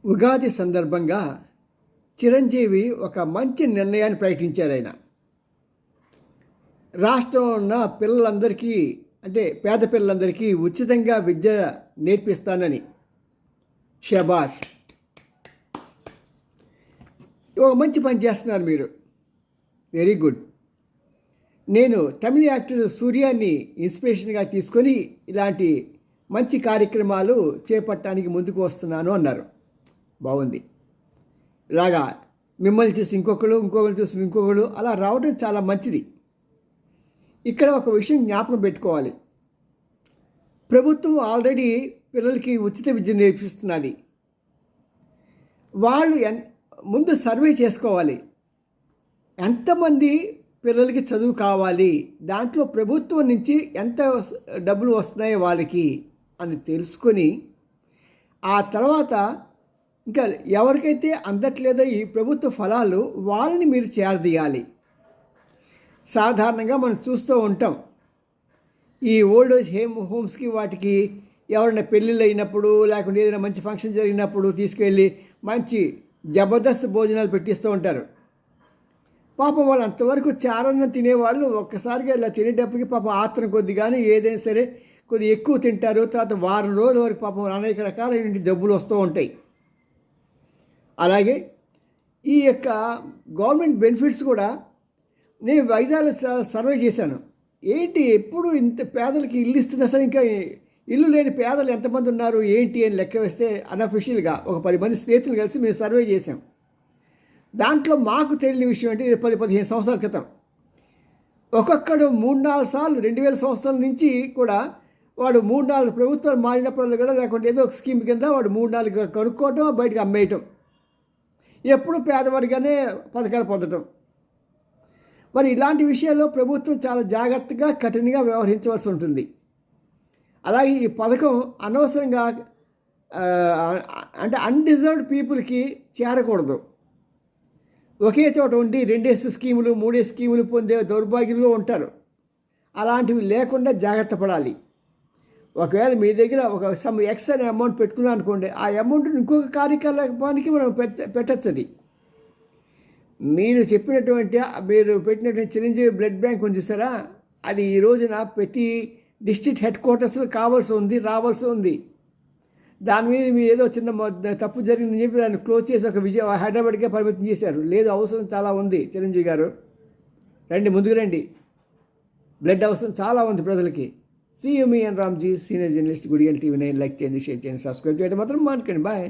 ఉగాది సందర్భంగా చిరంజీవి ఒక మంచి నిర్ణయాన్ని ప్రకటించారు. ఆయన రాష్ట్రంలో ఉన్న పిల్లలందరికీ, అంటే పేద పిల్లలందరికీ ఉచితంగా విద్య నేర్పిస్తానని. షబాష్, ఒక మంచి పని చేస్తున్నారు మీరు. Very good. నేను తమిళ యాక్టర్ సూర్యాన్ని ఇన్స్పిరేషన్గా తీసుకొని ఇలాంటి మంచి కార్యక్రమాలు చేపట్టడానికి ముందుకు వస్తున్నాను అన్నారు. బాగుంది. ఇలాగా మిమ్మల్ని చూసి ఇంకొకరు చూసి ఇంకొకరు అలా రావడం చాలా మంచిది. ఇక్కడ ఒక విషయం జ్ఞాపకం పెట్టుకోవాలి. ప్రభుత్వం ఆల్రెడీ పిల్లలకి ఉచిత విద్య నేర్పిస్తున్నది. వాళ్ళు ముందు సర్వే చేసుకోవాలి, ఎంతమంది పిల్లలకి చదువు కావాలి, దాంట్లో ప్రభుత్వం నుంచి ఎంత డబ్బులు వస్తున్నాయో వాళ్ళకి అని తెలుసుకొని, ఆ తర్వాత ఇంకా ఎవరికైతే అందట్లేదో ఈ ప్రభుత్వ ఫలాలు వాళ్ళని మీరు చేరదీయాలి. సాధారణంగా మనం చూస్తూ ఉంటాం, ఈ ఓల్డ్ ఏజ్ హోమ్స్కి వాటికి ఎవరైనా పెళ్ళిళ్ళు అయినప్పుడు లేకుంటే ఏదైనా మంచి ఫంక్షన్ జరిగినప్పుడు తీసుకెళ్ళి మంచి జబర్దస్త్ భోజనాలు పెట్టిస్తూ ఉంటారు. పాపం వాళ్ళు అంతవరకు చారన్న తినేవాళ్ళు ఒక్కసారిగా ఇలా తినేటప్పటికి పాపం ఆత్రం కొద్ది కానీ ఏదైనా సరే కొద్ది ఎక్కువ తింటారు. తర్వాత వారం రోజుల వరకు పాపం అనేక రకాలైన జబ్బులు వస్తూ ఉంటాయి. అలాగే ఈ యొక్క గవర్నమెంట్ బెనిఫిట్స్ కూడా నేను వైజాగ్లో సర్వే చేశాను. ఏంటి ఎప్పుడు ఇంత పేదలకి ఇల్లు ఇస్తున్నా సరే ఇంకా ఇల్లు లేని పేదలు ఎంతమంది ఉన్నారు ఏంటి అని లెక్క వేస్తే అన్అఫిషియల్గా ఒక 10 మంది స్నేహితులు కలిసి మేము సర్వే చేసాం. దాంట్లో మాకు తెలియని విషయం అంటే 10-15 సంవత్సరాల క్రితం ఒక్కొక్కడు 3-4 సార్లు 2000 సంవత్సరాల నుంచి కూడా వాడు 3-4 ప్రభుత్వాలు మారినప్పుడు కూడా లేకుంటే ఏదో ఒక స్కీమ్ కింద వాడు 3-4 కనుక్కోవటం బయటకు అమ్మేయటం, ఎప్పుడు పేదవాడిగానే పథకాలు పొందటం. మరి ఇలాంటి విషయాల్లో ప్రభుత్వం చాలా జాగ్రత్తగా కఠినంగా వ్యవహరించవలసి ఉంటుంది. అలాగే ఈ పథకం అనవసరంగా అంటే అన్డిజర్వ్డ్ పీపుల్కి చేరకూడదు. ఒకే చోట ఉండి 2 స్కీములు 3 స్కీములు పొందే దౌర్భాగ్యంలో ఉంటారు. అలాంటివి లేకుండా జాగ్రత్త పడాలి. ఒకవేళ మీ దగ్గర ఒక సమ్ ఎక్స్ అనే అమౌంట్ పెట్టుకున్నాం అనుకోండి, ఆ అమౌంట్ని ఇంకొక కార్యకలాపానికి మనం పెట్టచ్చది. మీరు పెట్టినటువంటి చిరంజీవి బ్లడ్ బ్యాంక్ ఉంది చూసారా, అది ఈ రోజున ప్రతి డిస్ట్రిక్ట్ హెడ్ క్వార్టర్స్లో రావాల్సి ఉంది. దాని మీద మీరు ఏదో చిన్న తప్పు జరిగిందని చెప్పి దాన్ని క్లోజ్ చేసి ఒక హైదరాబాద్కే పరిమితం చేశారు. లేదు, అవసరం చాలా ఉంది. చిరంజీవి గారు రండి, ముందుకు రండి. బ్లడ్ అవసరం చాలా ఉంది ప్రజలకి. See you, me and Ramji, senior journalist, Good Eagle TV 9. Like చేయండి, షేర్ చేయండి, సబ్స్క్రైబ్ చేయడం మాత్రం మానుకోండి. బాయ్.